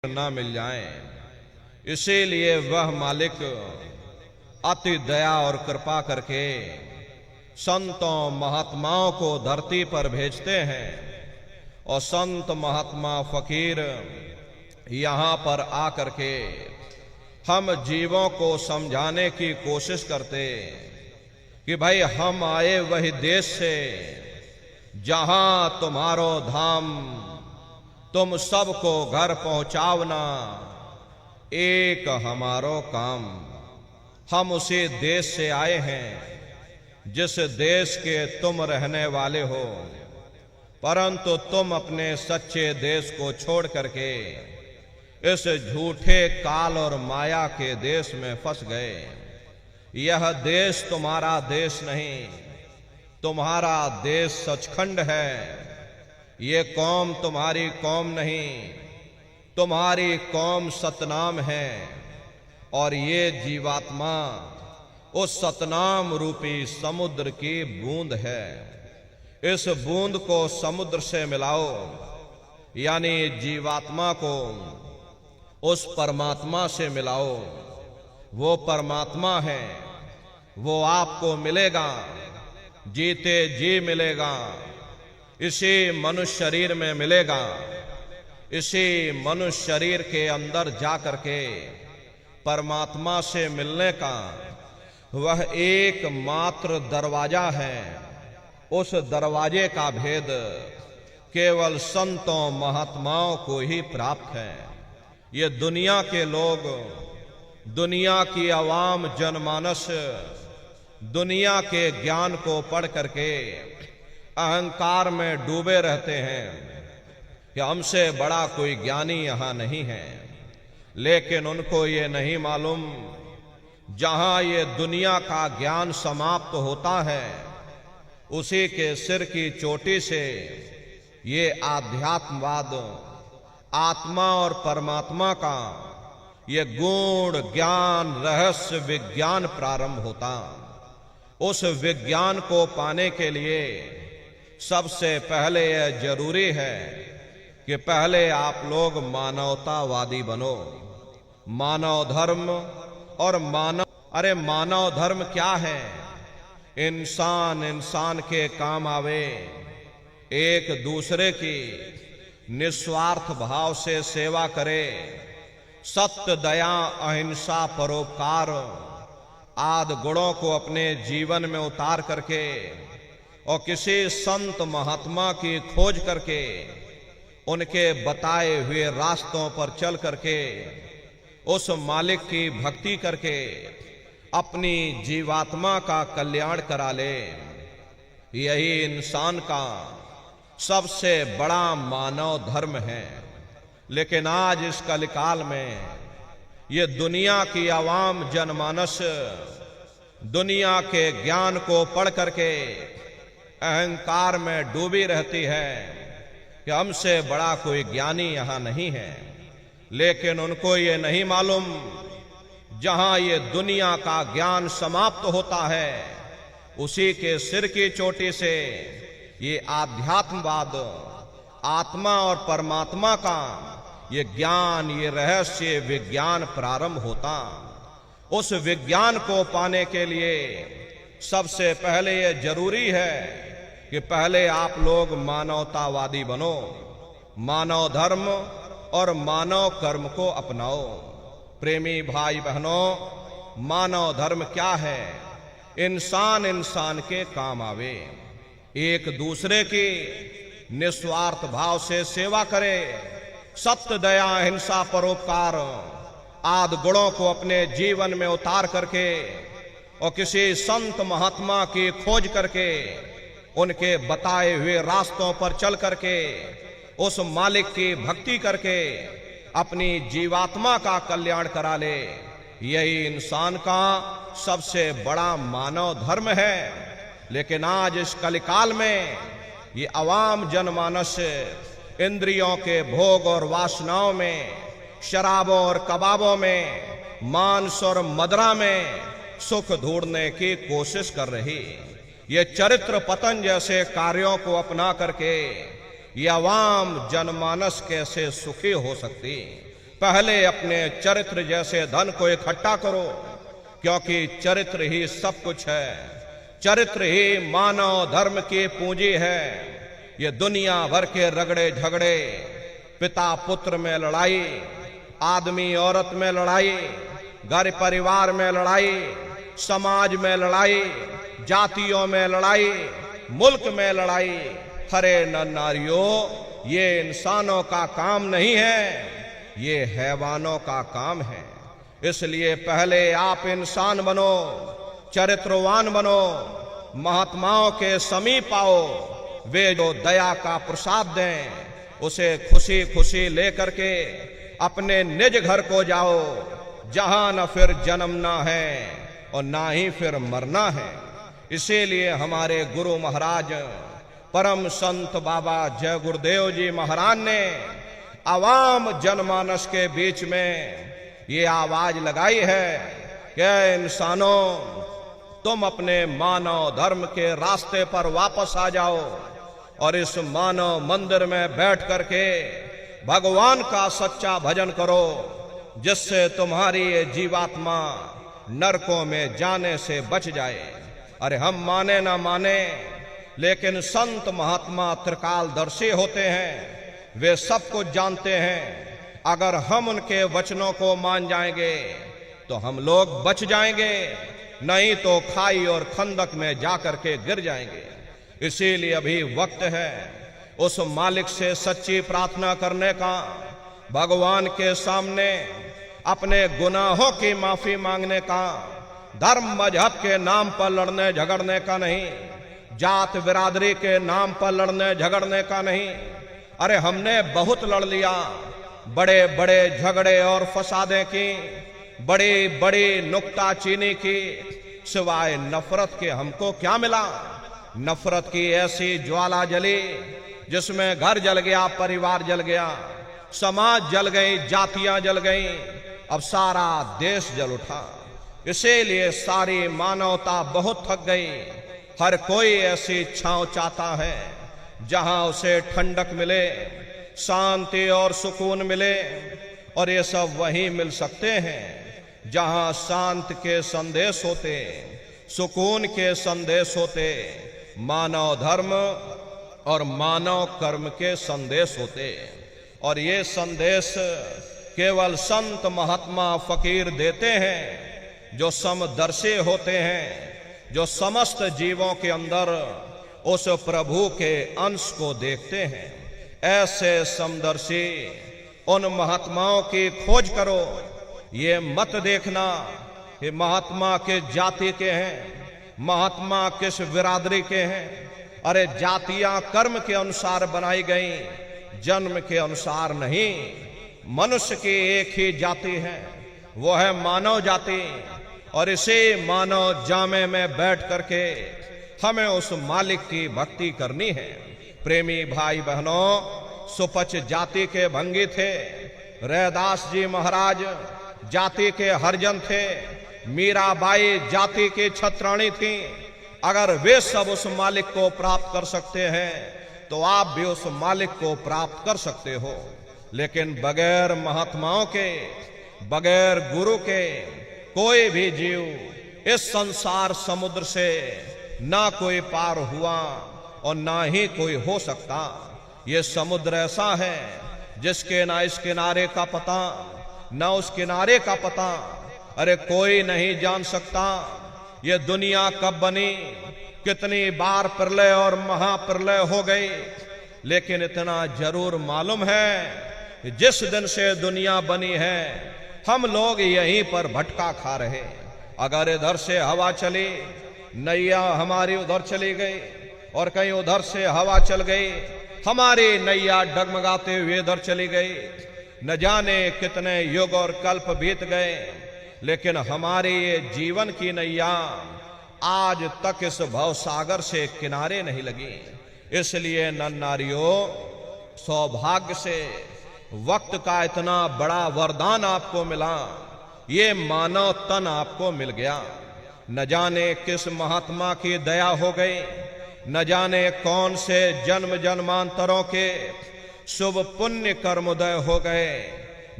ना मिल जाएं। इसीलिए वह मालिक अति दया और कृपा करके संतों महात्माओं को धरती पर भेजते हैं और संत महात्मा फकीर यहाँ पर आकर के हम जीवों को समझाने की कोशिश करते कि भाई हम आए वही देश से जहां तुम्हारो धाम, तुम सबको घर पहुंचावना एक हमारो काम। हम उसी देश से आए हैं जिस देश के तुम रहने वाले हो, परंतु तुम अपने सच्चे देश को छोड़ करके इस झूठे काल और माया के देश में फंस गए। यह देश तुम्हारा देश नहीं, तुम्हारा देश सचखंड है। ये कौम तुम्हारी कौम नहीं, तुम्हारी कौम सतनाम है। और ये जीवात्मा उस सतनाम रूपी समुद्र की बूंद है। इस बूंद को समुद्र से मिलाओ, यानी जीवात्मा को उस परमात्मा से मिलाओ। वो परमात्मा है, वो आपको मिलेगा, जीते जी मिलेगा, इसी मनुष्य शरीर में मिलेगा। इसी मनुष्य शरीर के अंदर जा करके परमात्मा से मिलने का वह एकमात्र दरवाजा है। उस दरवाजे का भेद केवल संतों महात्माओं को ही प्राप्त है। ये दुनिया के लोग, दुनिया की आवाम जनमानस दुनिया के ज्ञान को पढ़ करके अहंकार में डूबे रहते हैं कि हमसे बड़ा कोई ज्ञानी यहाँ नहीं है। लेकिन उनको ये नहीं मालूम, जहां ये दुनिया का ज्ञान समाप्त होता है, उसी के सिर की चोटी से ये आध्यात्मवाद, आत्मा और परमात्मा का ये गूढ़ ज्ञान, रहस्य विज्ञान प्रारंभ होता। उस विज्ञान को पाने के लिए सबसे पहले यह जरूरी है कि पहले आप लोग मानवतावादी बनो। मानव धर्म और मानव धर्म क्या है? इंसान इंसान के काम आवे, एक दूसरे की निस्वार्थ भाव से सेवा करे, सत्य, दया, अहिंसा, परोपकार आदि गुणों को अपने जीवन में उतार करके और किसी संत महात्मा की खोज करके उनके बताए हुए रास्तों पर चल करके उस मालिक की भक्ति करके अपनी जीवात्मा का कल्याण करा ले। यही इंसान का सबसे बड़ा मानव धर्म है। लेकिन आज इस कलिकाल में ये दुनिया की आवाम जनमानस दुनिया के ज्ञान को पढ़ करके अहंकार में डूबी रहती है कि हमसे बड़ा कोई ज्ञानी यहाँ नहीं है। लेकिन उनको ये नहीं मालूम, जहां ये दुनिया का ज्ञान समाप्त होता है, उसी के सिर की चोटी से ये आध्यात्मवाद, आत्मा और परमात्मा का ये ज्ञान, ये रहस्य विज्ञान प्रारंभ होता। उस विज्ञान को पाने के लिए सबसे पहले ये जरूरी है कि पहले आप लोग मानवतावादी बनो, मानव धर्म और मानव कर्म को अपनाओ। प्रेमी भाई बहनों, मानव धर्म क्या है? इंसान इंसान के काम आवे, एक दूसरे की निस्वार्थ भाव से सेवा करे, सत्य, दया, अहिंसा, परोपकार आदि गुणों को अपने जीवन में उतार करके और किसी संत महात्मा की खोज करके उनके बताए हुए रास्तों पर चल करके उस मालिक की भक्ति करके अपनी जीवात्मा का कल्याण करा ले। यही इंसान का सबसे बड़ा मानव धर्म है। लेकिन आज इस कलिकाल में ये आवाम जनमानस इंद्रियों के भोग और वासनाओं में, शराबों और कबाबों में, मांस और मदिरा में सुख ढूंढने की कोशिश कर रही। ये चरित्र पतन जैसे कार्यों को अपना करके ये आवाम जनमानस कैसे सुखी हो सकती? पहले अपने चरित्र जैसे धन को इकट्ठा करो, क्योंकि चरित्र ही सब कुछ है। चरित्र ही मानव धर्म की पूंजी है। ये दुनिया भर के रगड़े झगड़े, पिता पुत्र में लड़ाई, आदमी औरत में लड़ाई, घर परिवार में लड़ाई, समाज में लड़ाई, जातियों में लड़ाई, मुल्क में लड़ाई, हरे नर नारियों, ये इंसानों का काम नहीं है, ये हैवानों का काम है। इसलिए पहले आप इंसान बनो, चरित्रवान बनो, महात्माओं के समीप आओ। वे जो दया का प्रसाद दें, उसे खुशी खुशी लेकर के अपने निज घर को जाओ, जहां न फिर जन्मना है और ना ही फिर मरना है। इसीलिए हमारे गुरु महाराज परम संत बाबा जय गुरुदेव जी महाराज ने आवाम जनमानस के बीच में ये आवाज लगाई है कि इंसानों, तुम अपने मानव धर्म के रास्ते पर वापस आ जाओ और इस मानव मंदिर में बैठ करके भगवान का सच्चा भजन करो, जिससे तुम्हारी ये जीवात्मा नरकों में जाने से बच जाए। अरे हम माने ना माने, लेकिन संत महात्मा त्रिकालदर्शी होते हैं, वे सब कुछ जानते हैं। अगर हम उनके वचनों को मान जाएंगे तो हम लोग बच जाएंगे, नहीं तो खाई और खंदक में जाकर के गिर जाएंगे। इसीलिए अभी वक्त है उस मालिक से सच्ची प्रार्थना करने का, भगवान के सामने अपने गुनाहों की माफी मांगने का, धर्म मजहब के नाम पर लड़ने झगड़ने का नहीं, जात बिरादरी के नाम पर लड़ने झगड़ने का नहीं। अरे हमने बहुत लड़ लिया, बड़े बड़े झगड़े और फसादें की, बड़ी बड़ी नुक्ताचीनी की, सिवाय नफरत के हमको क्या मिला? नफरत की ऐसी ज्वाला जली जिसमें घर जल गया, परिवार जल गया, समाज जल गई, जातियां जल गई, अब सारा देश जल उठा। इसीलिए सारी मानवता बहुत थक गई। हर कोई ऐसी छांव चाहता है जहां उसे ठंडक मिले, शांति और सुकून मिले, और ये सब वहीं मिल सकते हैं जहां शांत के संदेश होते, सुकून के संदेश होते, मानव धर्म और मानव कर्म के संदेश होते। और ये संदेश केवल संत महात्मा फकीर देते हैं, जो समदर्शी होते हैं, जो समस्त जीवों के अंदर उस प्रभु के अंश को देखते हैं। ऐसे समदर्शी उन महात्माओं की खोज करो। ये मत देखना कि महात्मा किस जाति के हैं, महात्मा किस बिरादरी के हैं। अरे जातियां कर्म के अनुसार बनाई गई, जन्म के अनुसार नहीं। मनुष्य की एक ही जाति है, वो है मानव जाति। और इसी मानव जामे में बैठ करके हमें उस मालिक की भक्ति करनी है। प्रेमी भाई बहनों, सुपच जाति के भंगी थे, रैदास जी महाराज जाति के हरिजन थे, मीराबाई जाति की छत्राणी थी। अगर वे सब उस मालिक को प्राप्त कर सकते हैं तो आप भी उस मालिक को प्राप्त कर सकते हो। लेकिन बगैर महात्माओं के, बगैर गुरु के कोई भी जीव इस संसार समुद्र से ना कोई पार हुआ और ना ही कोई हो सकता। ये समुद्र ऐसा है जिसके ना इस किनारे का पता, ना उस किनारे का पता। अरे कोई नहीं जान सकता ये दुनिया कब बनी, कितनी बार प्रलय और महाप्रलय हो गई। लेकिन इतना जरूर मालूम है, जिस दिन से दुनिया बनी है हम लोग यहीं पर भटका खा रहे। अगर इधर से हवा चली, नैया हमारी उधर चली गई, और कहीं उधर से हवा चल गई, हमारी नैया डगमगाते हुए इधर चली गई। न जाने कितने युग और कल्प बीत गए, लेकिन हमारी ये जीवन की नैया आज तक इस भवसागर से किनारे नहीं लगी। इसलिए नन्नारियों, सौभाग्य से वक्त का इतना बड़ा वरदान आपको मिला, ये मानव तन आपको मिल गया। न जाने किस महात्मा की दया हो गई, न जाने कौन से जन्म जन्मांतरों के शुभ पुण्य कर्मोदय हो गए।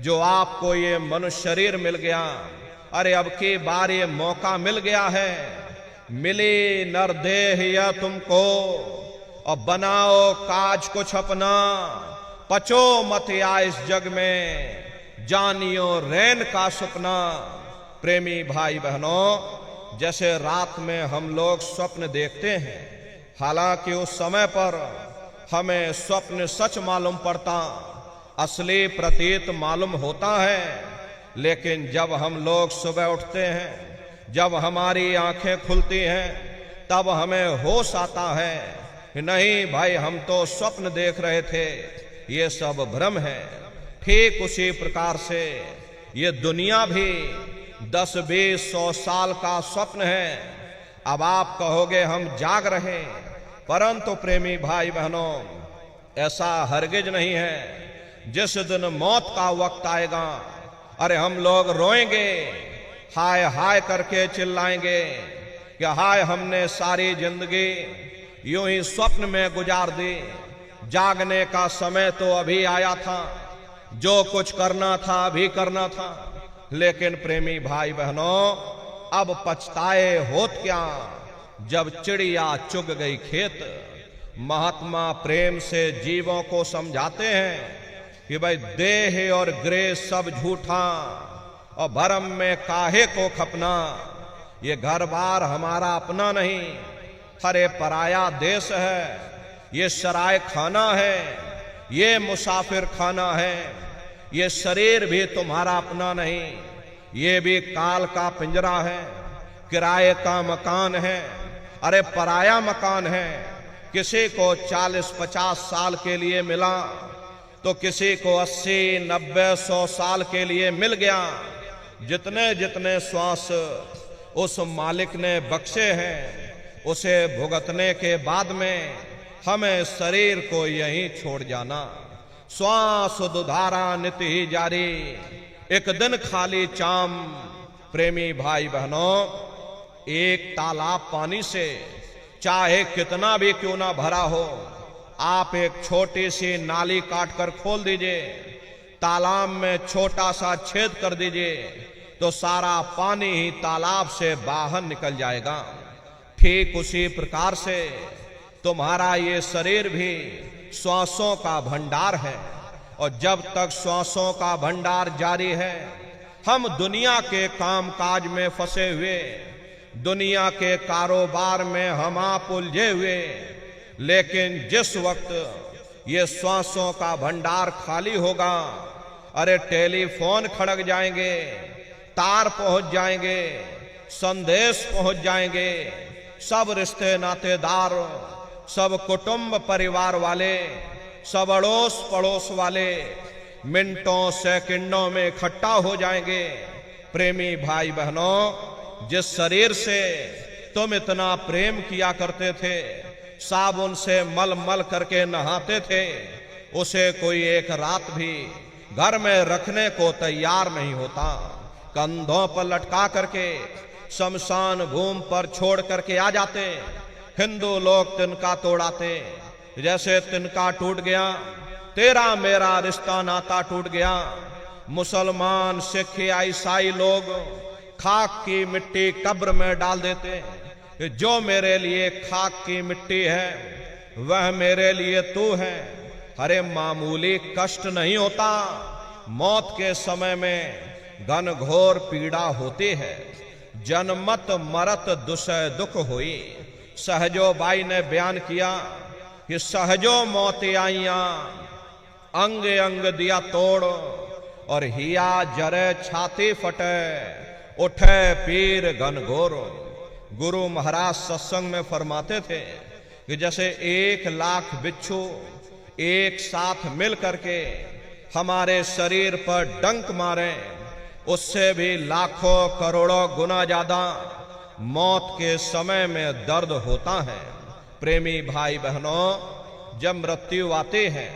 जो आपको ये मनुष्य शरीर मिल गया, अरे अब की बार ये मौका मिल गया है, मिली नरदेह यह तुमको, और बनाओ काज कुछ अपना, पचो मत या इस जग में, जानियो रैन का सपना। प्रेमी भाई बहनों, जैसे रात में हम लोग स्वप्न देखते हैं, हालांकि उस समय पर हमें स्वप्न सच मालूम पड़ता, असली प्रतीत मालूम होता है, लेकिन जब हम लोग सुबह उठते हैं, जब हमारी आंखें खुलती हैं, तब हमें होश आता है कि नहीं भाई, हम तो स्वप्न देख रहे थे, ये सब भ्रम है। ठीक उसी प्रकार से ये दुनिया भी 10, 20, 100 साल का स्वप्न है। अब आप कहोगे हम जाग रहे, परंतु प्रेमी भाई बहनों, ऐसा हरगिज नहीं है। जिस दिन मौत का वक्त आएगा, अरे हम लोग रोएंगे, हाय हाय करके चिल्लाएंगे कि हाय, हमने सारी जिंदगी यूं ही स्वप्न में गुजार दी, जागने का समय तो अभी आया था, जो कुछ करना था अभी करना था। लेकिन प्रेमी भाई बहनों, अब पछताए होत क्या, जब चिड़िया चुग गई खेत। महात्मा प्रेम से जीवों को समझाते हैं कि भाई देह और गृह सब झूठा, और भरम में काहे को खपना। ये घर बार हमारा अपना नहीं, हरे पराया देश है, ये सराय खाना है, ये मुसाफिर खाना है, ये शरीर भी तुम्हारा अपना नहीं, ये भी काल का पिंजरा है, किराए का मकान है, अरे पराया मकान है। किसी को 40-50 साल के लिए मिला, तो किसी को 80, 90, 100 साल के लिए मिल गया। जितने जितने श्वास उस मालिक ने बख्शे हैं, उसे भुगतने के बाद में हमें शरीर को यहीं छोड़ जाना। श्वास दुधारा नित्य ही जारी, एक दिन खाली चाम। प्रेमी भाई बहनों, एक तालाब पानी से चाहे कितना भी क्यों ना भरा हो, आप एक छोटी सी नाली काट कर खोल दीजिए, तालाब में छोटा सा छेद कर दीजिए, तो सारा पानी ही तालाब से बाहर निकल जाएगा। ठीक उसी प्रकार से तुम्हारा ये शरीर भी श्वासों का भंडार है, और जब तक श्वासों का भंडार जारी है, हम दुनिया के काम काज में फंसे हुए, दुनिया के कारोबार में हम आप उलझे हुए। लेकिन जिस वक्त ये श्वासों का भंडार खाली होगा, अरे टेलीफोन खड़क जाएंगे, तार पहुंच जाएंगे, संदेश पहुंच जाएंगे, सब रिश्ते नातेदार, सब कुटुंब परिवार वाले, सब अड़ोस पड़ोस वाले मिनटों सेकंडों में इकट्ठा हो जाएंगे। प्रेमी भाई बहनों, जिस शरीर से तुम इतना प्रेम किया करते थे, साबुन से मल मल करके नहाते थे, उसे कोई एक रात भी घर में रखने को तैयार नहीं होता। कंधों पर लटका करके शमशान भूमि पर छोड़ करके आ जाते। हिंदू लोग तिनका तोड़ाते, जैसे तिनका टूट गया, तेरा मेरा रिश्ता नाता टूट गया। मुसलमान, सिख, ईसाई लोग खाक की मिट्टी कब्र में डाल देते, जो मेरे लिए खाक की मिट्टी है वह मेरे लिए तू है। अरे मामूली कष्ट नहीं होता, मौत के समय में घनघोर पीड़ा होती है। जनमत मरत दुसह दुख हुई। सहजो बाई ने बयान किया कि सहजो मौत आइया, अंग अंग दिया तोड़, और हिया जरे छाती फटे, उठे पीर घनघोर। गुरु महाराज सत्संग में फरमाते थे कि जैसे 1,00,000 बिच्छू एक साथ मिल करके हमारे शरीर पर डंक मारे, उससे भी लाखों करोड़ों गुना ज्यादा मौत के समय में दर्द होता है। प्रेमी भाई बहनों, जब मृत्यु आती है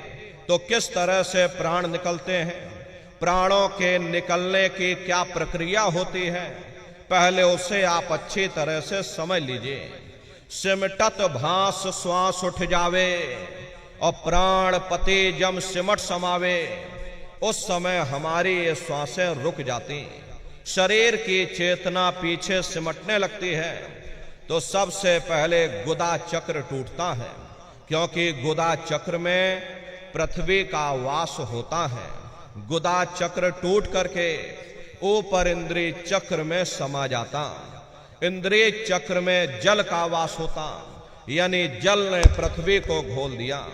तो किस तरह से प्राण निकलते हैं, प्राणों के निकलने की क्या प्रक्रिया होती है, पहले उसे आप अच्छी तरह से समझ लीजिए। सिमटत भास श्वास उठ जावे, और प्राण पति जम सिमट समावे, उस समय हमारी ये श्वासें रुक जाती, शरीर की चेतना पीछे सिमटने लगती है। तो सबसे पहले गुदा चक्र टूटता है, क्योंकि गुदा चक्र में पृथ्वी का वास होता है। गुदा चक्र टूट करके ऊपर इंद्रिय चक्र में समा जाता। इंद्रिय चक्र में जल का वास होता, यानी जल ने पृथ्वी को घोल दिया।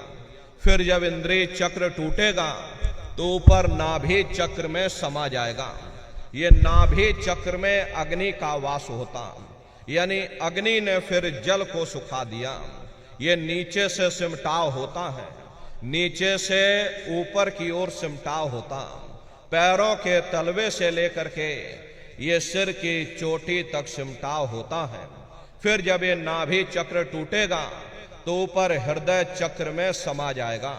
फिर जब इंद्रिय चक्र टूटेगा तो ऊपर नाभि चक्र में समा जाएगा। ये नाभि चक्र में अग्नि का वास होता, यानी अग्नि ने फिर जल को सुखा दिया। ये नीचे से सिमटाव होता है, नीचे से ऊपर की ओर सिमटाव होता। पैरों के तलवे से लेकर के ये सिर की चोटी तक सिमटाव होता है। फिर जब ये नाभि चक्र टूटेगा तो ऊपर हृदय चक्र में समा जाएगा।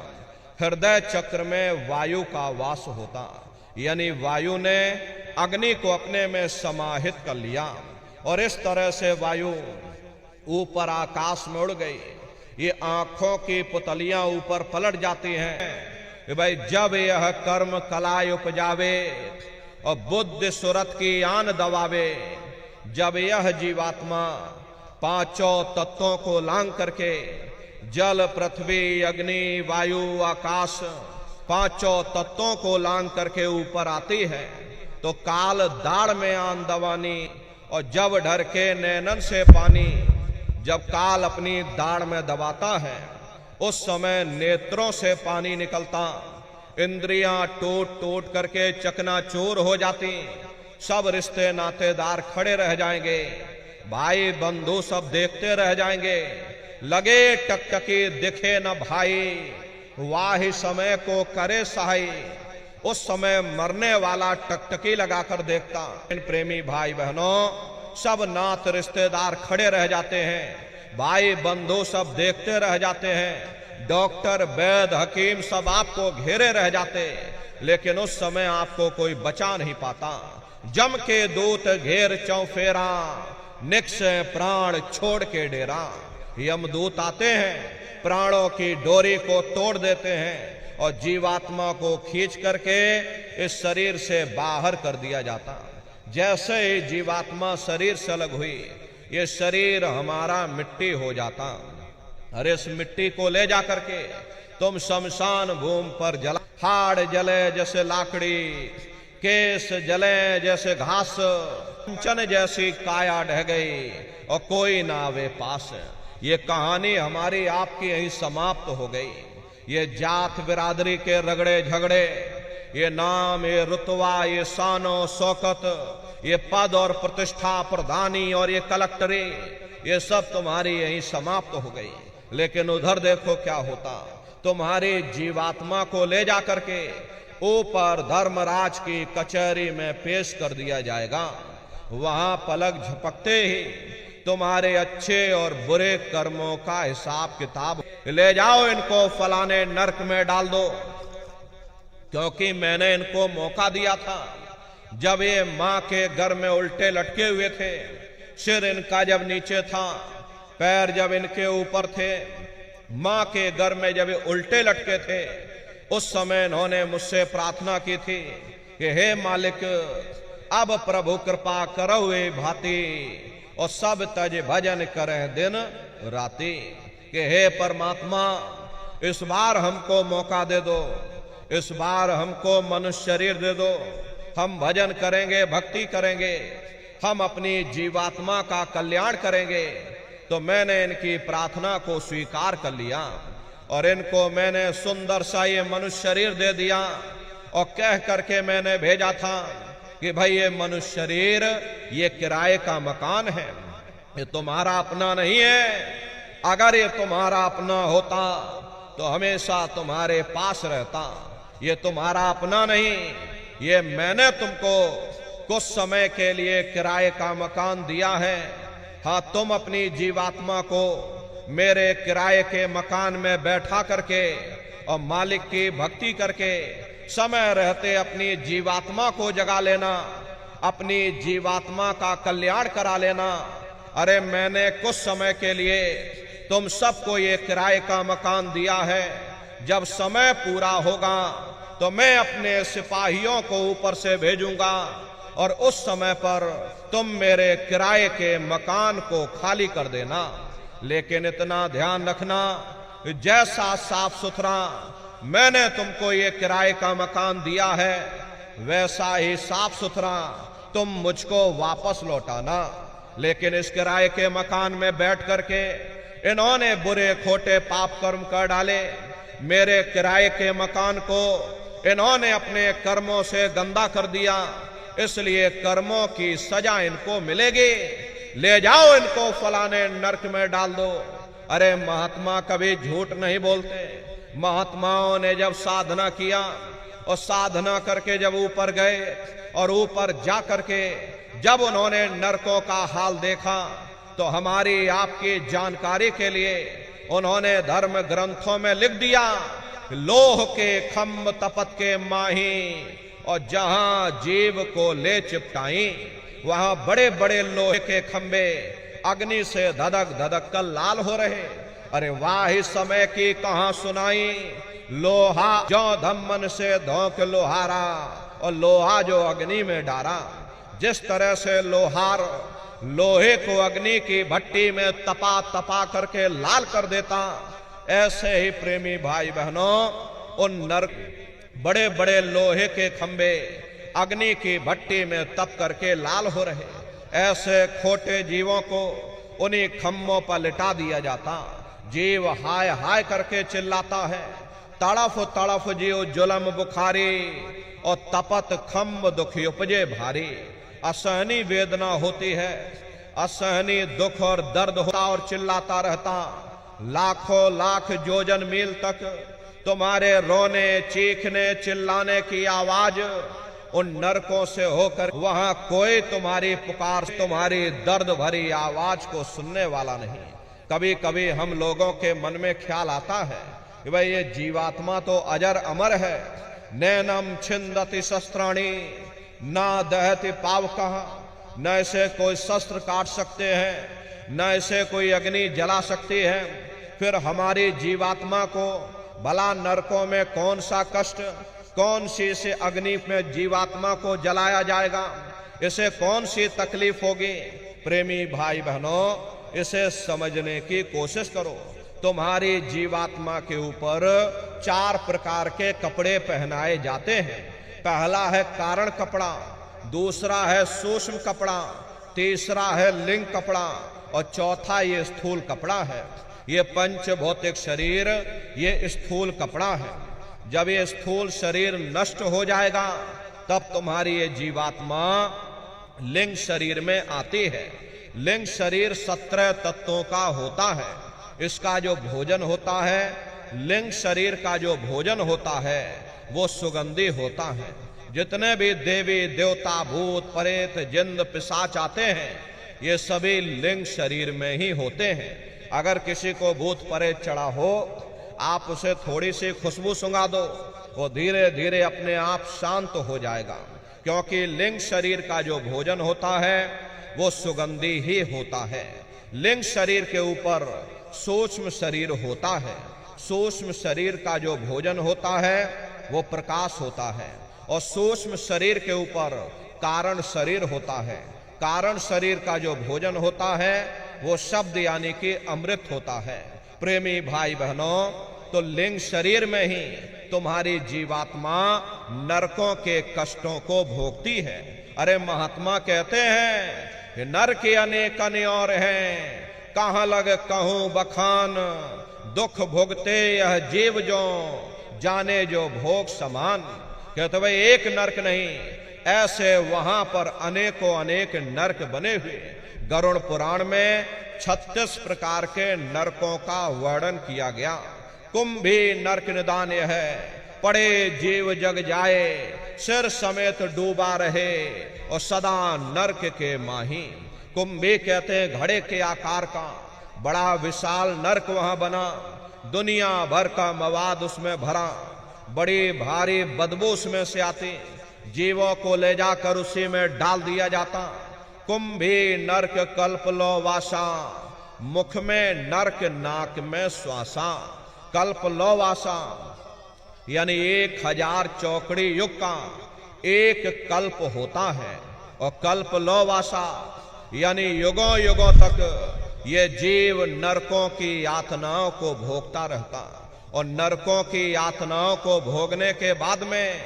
हृदय चक्र में वायु का वास होता, यानी वायु ने अग्नि को अपने में समाहित कर लिया और इस तरह से वायु ऊपर आकाश में उड़ गई। ये आंखों की पुतलियां ऊपर पलट जाती हैं कि भाई जब यह कर्म कलाय उपजावे और बुद्धि सुरत की आन दबावे, जब यह जीवात्मा पांचों तत्वों को लांग करके जल पृथ्वी अग्नि वायु आकाश पांचों तत्वों को लांग करके ऊपर आती है तो काल दाढ़ में आन दवानी और जब ढर के नैनन से पानी। जब काल अपनी दाढ़ में दबाता है उस समय नेत्रों से पानी निकलता, इंद्रियां टूट टूट करके चकनाचूर हो जाती। सब रिश्ते नातेदार खड़े रह जाएंगे, भाई बंधु सब देखते रह जाएंगे। लगे टकटकी दिखे न भाई, वाही समय को करे सहाई। उस समय मरने वाला टकटकी लगाकर देखता। इन प्रेमी भाई बहनों, सब नात रिश्तेदार खड़े रह जाते हैं, भाई बंधु सब देखते रह जाते हैं, डॉक्टर वैद्य हकीम सब आपको घेरे रह जाते, लेकिन उस समय आपको कोई बचा नहीं पाता। जम के दूत घेर चौफेरा, निक्स प्राण छोड़ के डेरा। यमदूत आते हैं, प्राणों की डोरी को तोड़ देते हैं और जीवात्मा को खींच करके इस शरीर से बाहर कर दिया जाता। जैसे ही जीवात्मा शरीर से अलग हुई, ये शरीर हमारा मिट्टी हो जाता। अरे इस मिट्टी को ले जा करके तुम शमशान भूमि पर जला। हाड़ जले जैसे लाकड़ी, केस जले जैसे घास, कंचन जैसी काया ढह गई और कोई ना आवे पास। ये कहानी हमारी आपकी यही समाप्त हो गई। ये जात बिरादरी के रगड़े झगड़े, ये नाम, ये रुतबा, ये शानो शौकत, ये पद और प्रतिष्ठा, प्रधानी और ये कलेक्टरी, ये सब तुम्हारी यही समाप्त हो गई। लेकिन उधर देखो क्या होता, तुम्हारी जीवात्मा को ले जा करके ऊपर धर्मराज की कचहरी में पेश कर दिया जाएगा। वहां पलक झपकते ही तुम्हारे अच्छे और बुरे कर्मों का हिसाब किताब, ले जाओ इनको फलाने नरक में डाल दो, क्योंकि मैंने इनको मौका दिया था। जब ये मां के घर में उल्टे लटके हुए थे, सिर इनका जब नीचे था, पैर जब इनके ऊपर थे, मां के घर में जब ये उल्टे लटके थे, उस समय इन्होंने मुझसे प्रार्थना की थी कि हे मालिक, अब प्रभु कृपा करो हुए भांति और सब तज भजन करे दिन राति। कि हे परमात्मा, इस बार हमको मौका दे दो, इस बार हमको मनुष्य शरीर दे दो, हम भजन करेंगे, भक्ति करेंगे, हम अपनी जीवात्मा का कल्याण करेंगे। तो मैंने इनकी प्रार्थना को स्वीकार कर लिया और इनको मैंने सुंदर सा ये मनुष्य शरीर दे दिया और कह करके मैंने भेजा था कि भाई ये मनुष्य शरीर ये किराए का मकान है, ये तुम्हारा अपना नहीं है। अगर ये तुम्हारा अपना होता तो हमेशा तुम्हारे पास रहता। ये तुम्हारा अपना नहीं, ये मैंने तुमको कुछ समय के लिए किराए का मकान दिया है। हाँ, तुम अपनी जीवात्मा को मेरे किराए के मकान में बैठा करके और मालिक की भक्ति करके समय रहते अपनी जीवात्मा को जगा लेना, अपनी जीवात्मा का कल्याण करा लेना। अरे मैंने कुछ समय के लिए तुम सबको ये किराए का मकान दिया है, जब समय पूरा होगा तो मैं अपने सिपाहियों को ऊपर से भेजूंगा और उस समय पर तुम मेरे किराए के मकान को खाली कर देना। लेकिन इतना ध्यान रखना, जैसा साफ सुथरा मैंने तुमको ये किराए का मकान दिया है, वैसा ही साफ सुथरा तुम मुझको वापस लौटाना। लेकिन इस किराए के मकान में बैठ करके इन्होंने बुरे खोटे पाप कर्म कर डाले। मेरे किराए के मकान को इन्होंने अपने कर्मों से गंदा कर दिया, इसलिए कर्मों की सजा इनको मिलेगी। ले जाओ इनको फलाने नरक में डाल दो। अरे महात्मा कभी झूठ नहीं बोलते। महात्माओं ने जब साधना किया और साधना करके जब ऊपर गए और ऊपर जा करके जब उन्होंने नरकों का हाल देखा, तो हमारी आपकी जानकारी के लिए उन्होंने धर्म ग्रंथों में लिख दिया, लोह के खम्भ तपत के माही, और जहां जीव को ले चिपटाई वहां बड़े बड़े लोहे के खंबे अग्नि से धधक धधक कर लाल हो रहे। अरे वाह, इस समय की कहां सुनाई। लोहा जो धम्मन से धोंक लोहारा, और लोहा जो अग्नि में डारा। जिस तरह से लोहार लोहे को अग्नि की भट्टी में तपा तपा करके लाल कर देता, ऐसे ही प्रेमी भाई बहनों उन नरक बड़े बड़े लोहे के खंबे अग्नि की भट्टी में तप करके लाल हो रहे। ऐसे खोटे जीवों को उन्हीं खम्भों पर लिटा दिया जाता। जीव हाय हाय करके चिल्लाता है, तड़फ तड़फ जीव जुलम बुखारी, और तपत खम्भ दुखी उपजे भारी। असहनी वेदना होती है, असहनी दुख और दर्द होता और चिल्लाता रहता। लाखों लाख योजन मील तक तुम्हारे रोने चीखने चिल्लाने की आवाज उन नरकों से होकर वहां कोई तुम्हारी पुकार तुम्हारी दर्द भरी आवाज को सुनने वाला नहीं। कभी कभी हम लोगों के मन में ख्याल आता है कि भाई ये जीवात्मा तो अजर अमर है। नैनम छिंदति शस्त्राणी ना दहति पावकः, न इसे कोई शस्त्र काट सकते हैं, न इसे कोई अग्नि जला सकती है। फिर हमारी जीवात्मा को भला नरकों में कौन सा कष्ट, कौन सी से अग्नि में जीवात्मा को जलाया जाएगा, इसे कौन सी तकलीफ होगी। प्रेमी भाई बहनों, इसे समझने की कोशिश करो। तुम्हारी जीवात्मा के ऊपर 4 प्रकार के कपड़े पहनाए जाते हैं। पहला है कारण कपड़ा, दूसरा है सूक्ष्म कपड़ा, तीसरा है लिंग कपड़ा, और चौथा ये स्थूल कपड़ा है। ये पंच भौतिक शरीर ये स्थूल कपड़ा है। जब ये स्थूल शरीर नष्ट हो जाएगा तब तुम्हारी ये जीवात्मा लिंग शरीर में आती है। लिंग शरीर 17 तत्वों का होता है। इसका जो भोजन होता है, लिंग शरीर का जो भोजन होता है वो सुगंधी होता है। जितने भी देवी देवता भूत प्रेत जिन्न पिशाच आते हैं, ये सभी लिंग शरीर में ही होते हैं। अगर किसी को भूत प्रेत चढ़ा हो, आप उसे थोड़ी सी खुशबू सुंघा दो, वो धीरे धीरे अपने आप शांत हो जाएगा। क्योंकि लिंग शरीर का जो भोजन होता है वो सुगंधी ही होता है। लिंग शरीर के ऊपर सूक्ष्म शरीर होता है। सूक्ष्म शरीर का जो भोजन होता है वो प्रकाश होता है, और सूक्ष्म शरीर के ऊपर कारण शरीर होता है। कारण शरीर का जो भोजन होता है वो शब्द यानी कि अमृत होता है। प्रेमी भाई बहनों, तो लिंग शरीर में ही तुम्हारी जीवात्मा नरकों के कष्टों को भोगती है। अरे महात्मा कहते हैं, नरक अनेक और हैं, कहाँ लग कहूं बखान, दुख भोगते यह जीव जो, जाने जो भोग समान। कहते भाई एक नरक नहीं, ऐसे वहां पर अनेकों अनेक नरक बने हुए। गरुड़ पुराण में 36 प्रकार के नरकों का वर्णन किया गया। कुंभी नरक निदान है, पड़े जीव जग जाए, सिर समेत डूबा रहे और सदा नरक के माही। कुंभी कहते हैं घड़े के आकार का बड़ा विशाल नरक वहां बना, दुनिया भर का मवाद उसमें भरा, बड़ी भारी बदबू उसमें से आती, जीवों को ले जाकर उसी में डाल दिया जाता। कुंभी नरक कल्प लो वासा, मुख में नरक नाक में श्वासा। कल्प लो वासा, यानी 1000 चौकड़ी युग का एक कल्प होता है। और कल्प लोवासा यानी युगों युगों तक ये जीव नरकों की यातनाओं को भोगता रहता। और नरकों की यातनाओं को भोगने के बाद में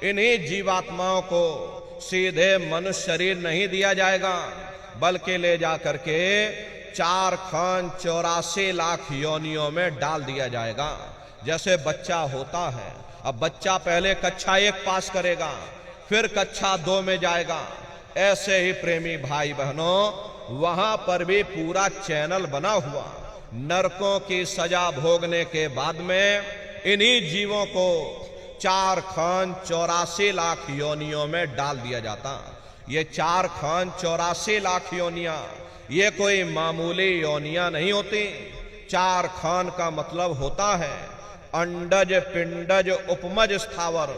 इन्हीं जीवात्माओं को सीधे मनुष्य शरीर नहीं दिया जाएगा, बल्कि ले जा करके 4 खान 84 लाख योनियों में डाल दिया जाएगा। जैसे बच्चा होता है, अब बच्चा पहले कक्षा 1 पास करेगा, फिर कक्षा 2 में जाएगा। ऐसे ही प्रेमी भाई बहनों, वहां पर भी पूरा चैनल बना हुआ। नरकों की सजा भोगने के बाद में इन्हीं जीवों को 4 खान 84 लाख योनियों में डाल दिया जाता। ये 4 खान 84 लाख योनियां ये कोई मामूली योनियां नहीं होती। 4 खान का मतलब होता है अंडज, पिंडज, उपमज, स्थावर।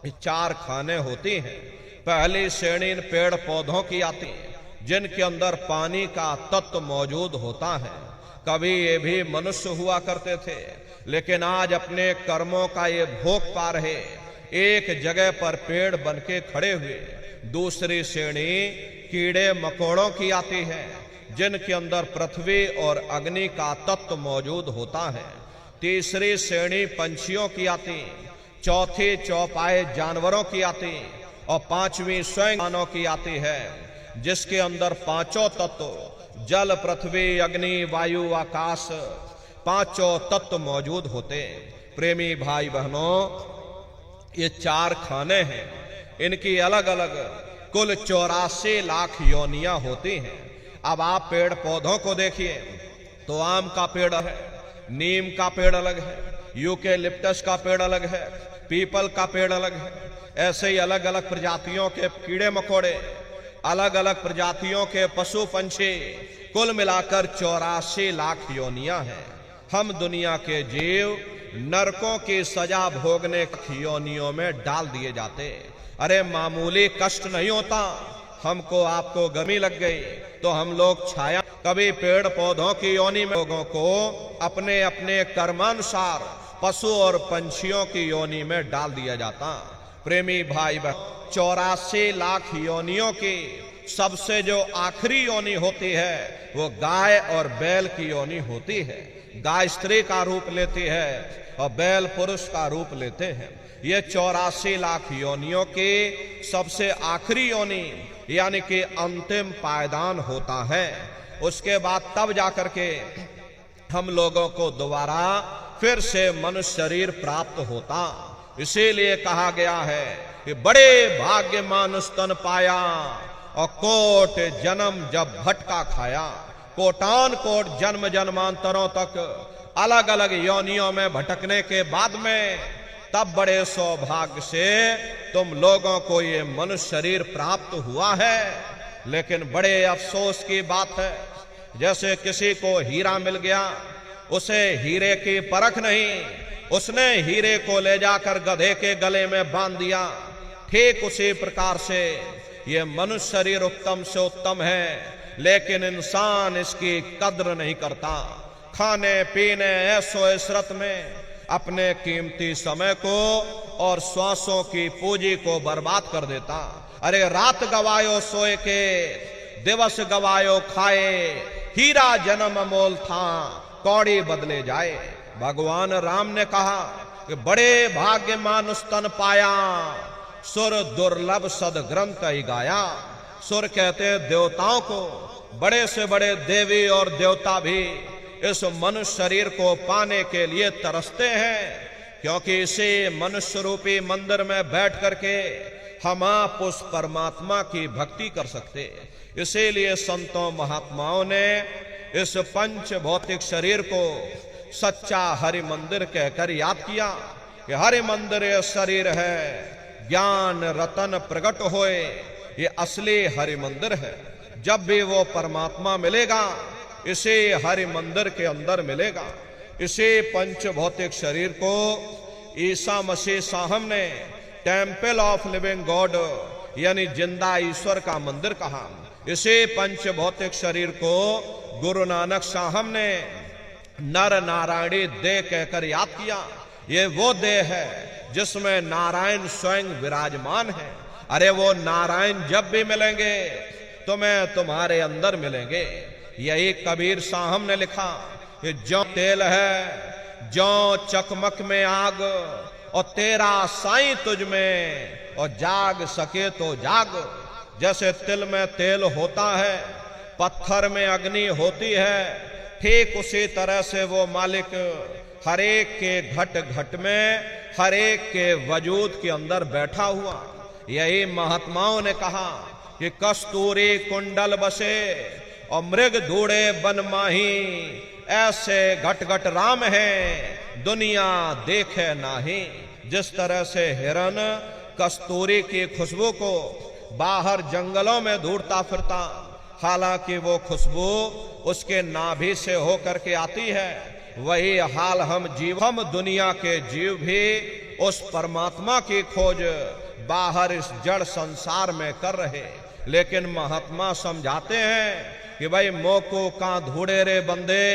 ये 4 खाने होती हैं। पहली श्रेणी इन पेड़ पौधों की आती है, जिनके अंदर पानी का तत्व मौजूद होता है। कभी ये भी मनुष्य हुआ करते थे, लेकिन आज अपने कर्मों का ये भोग पा रहे, एक जगह पर पेड़ बनके खड़े हुए। दूसरी श्रेणी कीड़े मकोड़ों की आती है, जिनके अंदर पृथ्वी और अग्नि का तत्व मौजूद होता है। तीसरी श्रेणी पंछियों की आती, चौथी चौपाए जानवरों की आती, और 5वीं स्वयं मानव की आती है, जिसके अंदर 5 तत्व जल, पृथ्वी, अग्नि, वायु, आकाश 5 तत्व मौजूद होते। प्रेमी भाई बहनों, ये 4 खाने हैं, इनकी अलग अलग कुल 84 लाख योनियां होती हैं। अब आप पेड़ पौधों को देखिए तो आम का पेड़ है, नीम का पेड़ अलग है, यूकेलिप्टस का पेड़ अलग है, पीपल का पेड़ अलग है। ऐसे ही अलग अलग प्रजातियों के कीड़े मकोड़े, अलग अलग प्रजातियों के पशु पंछी, कुल मिलाकर 84 लाख योनियां हैं। हम दुनिया के जीव नरकों की सजा भोगने की योनियों में डाल दिए जाते। अरे मामूली कष्ट नहीं होता, हमको आपको गर्मी लग गई तो हम लोग छाया, कभी पेड़ पौधों की योनि में लोगों को अपने अपने कर्मानुसार पशु और पंछियों की योनि में डाल दिया जाता। प्रेमी भाई बहन, 84 लाख योनियों की सबसे जो आखिरी योनि होती है वो गाय और बैल की योनि होती है। गाय स्त्री का रूप लेती है और बैल पुरुष का रूप लेते हैं। ये 84 लाख योनियों की सबसे आखिरी योनि यानी कि अंतिम पायदान होता है। उसके बाद तब जाकर के हम लोगों को दोबारा फिर से मनुष्य शरीर प्राप्त होता। इसीलिए कहा गया है कि बड़े भाग्य मानुष तन पाया और कोट जन्म जब भटका खाया। कोटान कोट जन्म जन्मांतरों तक अलग अलग योनियों में भटकने के बाद में तब बड़े सौभाग्य से तुम लोगों को ये मनुष्य शरीर प्राप्त हुआ है। लेकिन बड़े अफसोस की बात है, जैसे किसी को हीरा मिल गया, उसे हीरे की परख नहीं, उसने हीरे को ले जाकर गधे के गले में बांध दिया। ठीक उसी प्रकार से ये मनुष्य शरीर उत्तम से उत्तम है, लेकिन इंसान इसकी कद्र नहीं करता। खाने पीने ऐशो इशरत में अपने कीमती समय को और श्वासों की पूंजी को बर्बाद कर देता। अरे रात गवायो सोए के, दिवस गवायो खाए, हीरा जन्म अमोल था, कौड़ी बदले जाए। भगवान राम ने कहा कि बड़े भाग्य मानुष तन पाया, सुर दुर्लभ सदग्रंथ ही गाया। सुर कहते हैं देवताओं को, बड़े से बड़े देवी और देवता भी इस मनुष्य शरीर को पाने के लिए तरसते हैं, क्योंकि इसी मनुष्य रूपी मंदिर में बैठ करके हम आप उस परमात्मा की भक्ति कर सकते। इसीलिए संतों महात्माओं ने इस पंच भौतिक शरीर को सच्चा हरि मंदिर कहकर याद किया कि हरि मंदिर ये शरीर है, ज्ञान रतन प्रकट होए, ये असली हरि मंदिर है। जब भी वो परमात्मा मिलेगा इसे हरि मंदिर के अंदर मिलेगा। इसे पंच भौतिक शरीर को ईसा मसीह साहब ने टेम्पल ऑफ लिविंग गॉड यानी जिंदा ईश्वर का मंदिर कहा। इसे पंच भौतिक शरीर को गुरु नानक साहब ने नर नारायणी देह कहकर याद किया। ये वो देह है जिसमें नारायण स्वयं विराजमान है। अरे वो नारायण जब भी मिलेंगे तुम्हें तुम्हारे अंदर मिलेंगे। यही कबीर साहब ने लिखा कि जो तेल है जो चकमक में आग, और तेरा साईं तुझ में, और जाग सके तो जाग। जैसे तिल में तेल होता है, पत्थर में अग्नि होती है, ठीक उसी तरह से वो मालिक हर एक के घट घट में, हर एक के वजूद के अंदर बैठा हुआ। यही महात्माओं ने कहा कि कस्तूरी कुंडल बसे और मृग धूड़े बन माही, ऐसे घट घट राम है दुनिया देखे नाही। जिस तरह से हिरन कस्तूरी की खुशबू को बाहर जंगलों में ढूंढता फिरता, हालांकि वो खुशबू उसके नाभि से होकर के आती है, वही हाल हम दुनिया के जीव भी उस परमात्मा की खोज बाहर इस जड़ संसार में कर रहे। लेकिन महात्मा समझाते हैं कि भाई मोको का ढूंढे रे बंदे,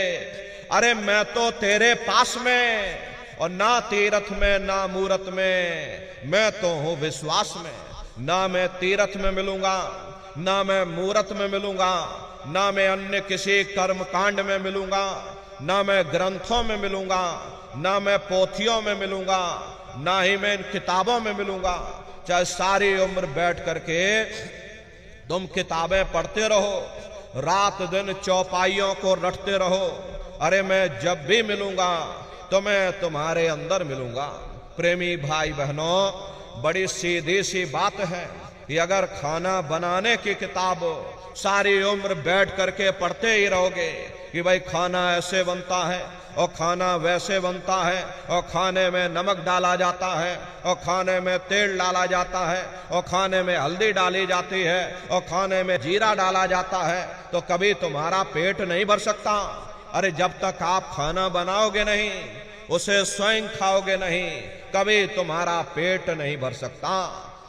अरे मैं तो तेरे पास में, और ना तीरथ में ना मूरत में, मैं तो हूं विश्वास में। ना मैं तीरथ में मिलूंगा, ना मैं मूरत में मिलूंगा, ना मैं अन्य किसी कर्म कांड में मिलूंगा, ना मैं ग्रंथों में मिलूंगा, ना मैं पोथियों में मिलूंगा, ना ही मैं इन किताबों में मिलूंगा। चाहे सारी उम्र बैठ करके तुम किताबें पढ़ते रहो, रात दिन चौपाइयों को रटते रहो, अरे मैं जब भी मिलूंगा तो मैं तुम्हारे अंदर मिलूंगा। प्रेमी भाई बहनों, बड़ी सीधी सी बात है कि अगर खाना बनाने की किताब सारी उम्र बैठ करके पढ़ते ही रहोगे कि भाई खाना ऐसे बनता है और खाना वैसे बनता है, और खाने में नमक डाला जाता है, और खाने में तेल डाला जाता है, और खाने में हल्दी डाली जाती है, और खाने में जीरा डाला जाता है, तो कभी तुम्हारा पेट नहीं भर सकता। अरे जब तक आप खाना बनाओगे नहीं, उसे स्वयं खाओगे नहीं, कभी तुम्हारा पेट नहीं भर सकता।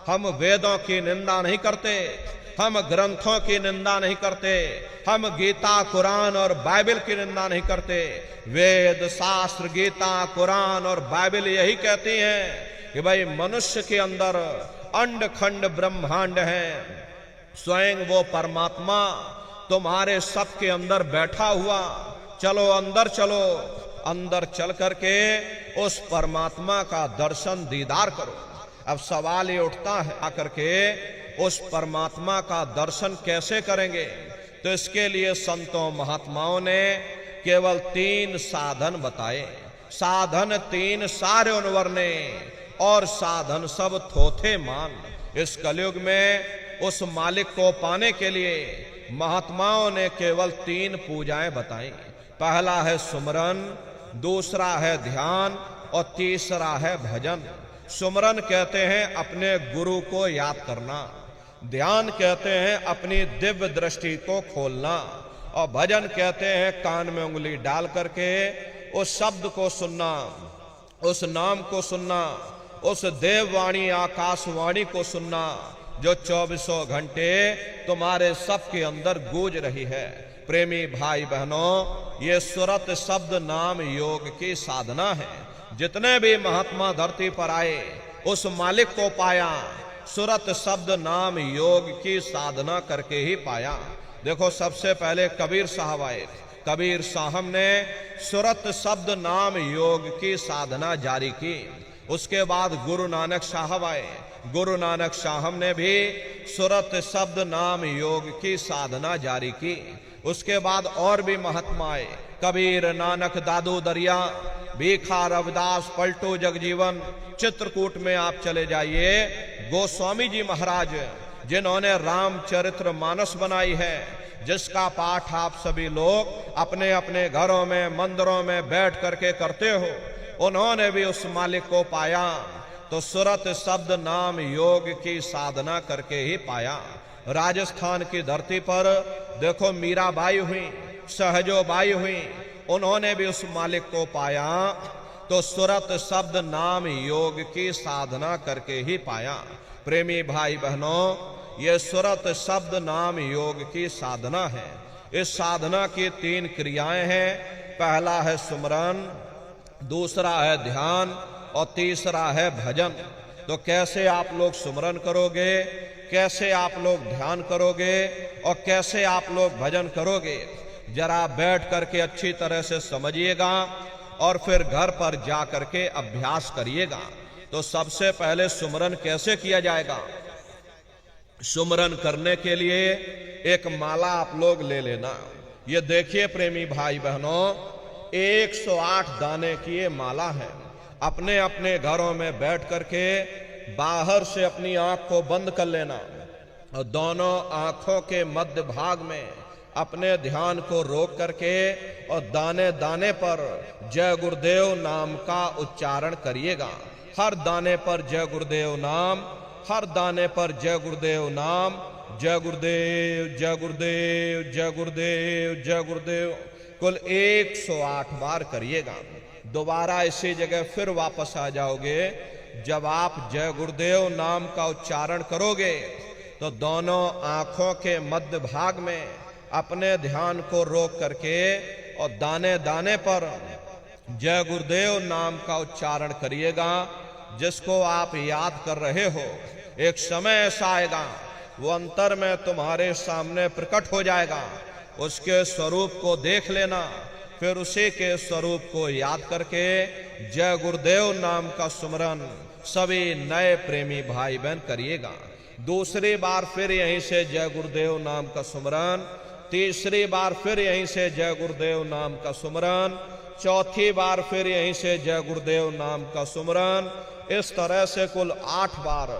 हम वेदों की निंदा नहीं करते, हम ग्रंथों की निंदा नहीं करते, हम गीता कुरान और बाइबल की निंदा नहीं करते। वेद शास्त्र गीता कुरान और बाइबल यही कहती हैं कि भाई मनुष्य के अंदर अंड खंड ब्रह्मांड है, स्वयं वो परमात्मा तुम्हारे सबके अंदर बैठा हुआ। चलो अंदर चलो, अंदर चल करके उस परमात्मा का दर्शन दीदार करो। अब सवाल ये उठता है आकर के उस परमात्मा का दर्शन कैसे करेंगे? तो इसके लिए संतों महात्माओं ने केवल 3 साधन बताए। साधन 3 सारे उनवरने, और साधन सब थोथे मान। इस कलयुग में उस मालिक को पाने के लिए महात्माओं ने केवल 3 पूजाएं बताई। पहला है सुमरन, दूसरा है ध्यान, और तीसरा है भजन। सुमरन कहते हैं अपने गुरु को याद करना, ध्यान कहते हैं अपनी दिव्य दृष्टि को खोलना, और भजन कहते हैं कान में उंगली डाल करके उस शब्द को सुनना, उस नाम को सुनना, उस देववाणी आकाशवाणी को सुनना जो 24 घंटे तुम्हारे सबके अंदर गूंज रही है। प्रेमी भाई बहनों, ये सुरत शब्द नाम योग की साधना है। जितने भी महात्मा धरती पर आए उस मालिक को पाया, सुरत शब्द नाम योग की साधना करके ही पाया। देखो सबसे पहले कबीर साहब आए, कबीर साहब ने सुरत शब्द नाम योग की साधना जारी की। उसके बाद गुरु नानक साहब आए, गुरु नानक साहब ने भी सुरत शब्द नाम योग की साधना जारी की। उसके बाद और भी महात्मा आए, कबीर, नानक, दादू दरिया, भीखा, रविदास, पलटू जगजीवन। चित्रकूट में आप चले जाइए, गोस्वामी जी महाराज जिन्होंने रामचरित्र मानस बनाई है, जिसका पाठ आप सभी लोग अपने अपने घरों में मंदिरों में बैठ करके करते हो, उन्होंने भी उस मालिक को पाया। तो सुरत शब्द नाम योग की साधना करके ही पाया। राजस्थान की धरती पर देखो मीराबाई हुई, सहजोबाई हुई, उन्होंने भी उस मालिक को पाया। तो सुरत शब्द नाम योग की साधना करके ही पाया। प्रेमी भाई बहनों, ये सुरत शब्द नाम योग की साधना है। इस साधना की 3 क्रियाएं हैं। पहला है सुमरन, दूसरा है ध्यान, और तीसरा है भजन। तो कैसे आप लोग सुमरन करोगे, कैसे आप लोग ध्यान करोगे और कैसे आप लोग भजन करोगे, जरा बैठ करके अच्छी तरह से समझिएगा और फिर घर पर जा करके अभ्यास करिएगा। तो सबसे पहले सुमरन कैसे किया जाएगा? सुमरन करने के लिए एक माला आप लोग ले लेना। ये देखिए प्रेमी भाई बहनों, 108 दाने की ये माला है। अपने अपने घरों में बैठ करके बाहर से अपनी आंख को बंद कर लेना और दोनों आंखों के मध्य भाग में अपने ध्यान को रोक करके और दाने दाने पर जय गुरुदेव नाम का उच्चारण करिएगा। हर दाने पर जय गुरुदेव नाम, हर दाने पर जय गुरुदेव नाम, जय गुरुदेव जय गुरुदेव जय गुरुदेव जय गुरुदेव, कुल 108 बार करिएगा। दोबारा इसी जगह फिर वापस आ जाओगे। जब आप जय गुरुदेव नाम का उच्चारण करोगे तो दोनों आंखों के मध्य भाग में अपने ध्यान को रोक करके और दाने दाने पर जय गुरुदेव नाम का उच्चारण करिएगा। जिसको आप याद कर रहे हो, एक समय ऐसा आएगा वो अंतर में तुम्हारे सामने प्रकट हो जाएगा। उसके स्वरूप को देख लेना, फिर उसी के स्वरूप को याद करके जय गुरुदेव नाम का सुमरन सभी नए प्रेमी भाई बहन करिएगा। दूसरी बार फिर यहीं से जय गुरुदेव नाम का सुमरन, तीसरी बार फिर यहीं से जय गुरुदेव नाम का सुमरन, चौथी बार फिर यहीं से जय गुरुदेव नाम का सुमरन। इस तरह से कुल 8 बार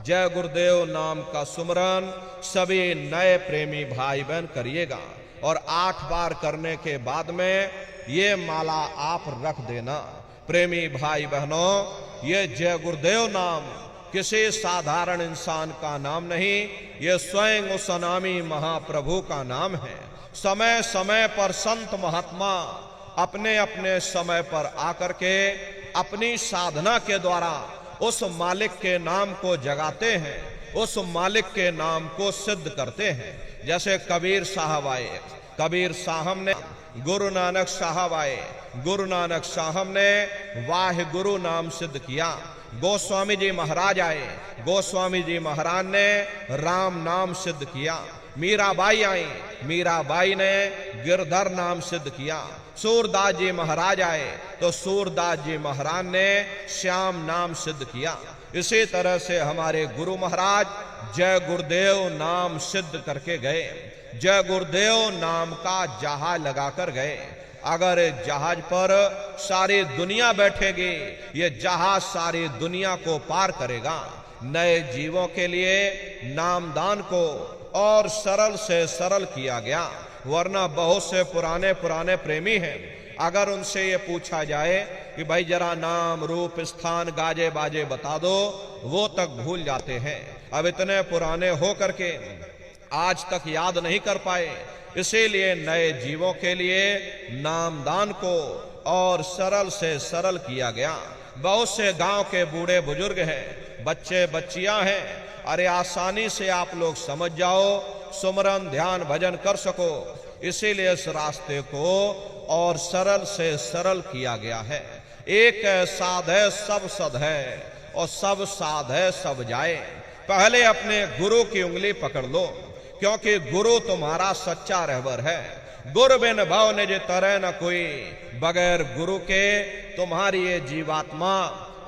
जय गुरुदेव नाम का सुमरन सभी नए प्रेमी भाई बहन करिएगा। और 8 बार करने के बाद में ये माला आप रख देना। प्रेमी भाई बहनों, ये जय गुरुदेव नाम किसी साधारण इंसान का नाम नहीं, ये स्वयं उस अनामी महाप्रभु का नाम है। समय समय पर संत महात्मा अपने अपने समय पर आकर के अपनी साधना के द्वारा उस मालिक के नाम को जगाते हैं, उस मालिक के नाम को सिद्ध करते हैं। जैसे कबीर साहब आए, कबीर साहब ने, गुरु नानक साहब आए, गुरु नानक साहब ने वाहे गुरु नाम सिद्ध किया। गोस्वामी जी महाराज आए, गोस्वामी जी महाराज ने राम नाम सिद्ध किया। मीराबाई आई, मीराबाई ने गिरधर नाम सिद्ध किया। सूरदास जी महाराज आए तो सूरदास जी महाराज ने श्याम नाम सिद्ध किया। इसी तरह से हमारे गुरु महाराज जय गुरुदेव नाम सिद्ध करके गए। जय गुरुदेव नाम का जहाज लगाकर गए। अगर जहाज पर सारी दुनिया बैठेगी, ये जहाज सारी दुनिया को पार करेगा। नए जीवों के लिए नामदान को और सरल से सरल किया गया, वरना बहुत से पुराने पुराने प्रेमी हैं, अगर उनसे ये पूछा जाए कि भाई जरा नाम रूप स्थान गाजे बाजे बता दो, वो तक भूल जाते हैं। अब इतने पुराने हो करके आज तक याद नहीं कर पाए। इसीलिए नए जीवों के लिए नामदान को और सरल से सरल किया गया। बहुत से गांव के बूढ़े बुजुर्ग हैं, बच्चे बच्चियां हैं, अरे आसानी से आप लोग समझ जाओ, सुमरन ध्यान भजन कर सको। इसीलिए इस रास्ते को और सरल से सरल किया गया है। एक साध है सब सद है और सब साध है सब जाए। पहले अपने गुरु की उंगली पकड़ लो, क्योंकि गुरु तुम्हारा सच्चा रहबर है। गुरु बिन भव निज तरह न कोई, बगैर गुरु के तुम्हारी ये जीवात्मा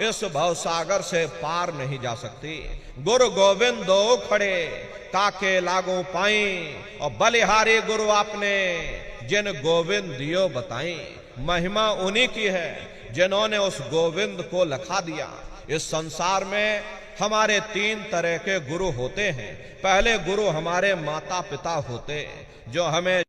इस भवसागर से पार नहीं जा सकती। गुरु गोविंद दो खड़े ताके लागू पाई, और बलिहारी गुरु आपने जिन गोविंद दियो बताई। महिमा उन्हीं की है जिन्होंने उस गोविंद को लखा दिया। इस संसार में हमारे 3 तरह के गुरु होते हैं। पहले गुरु हमारे माता पिता होते, जो हमें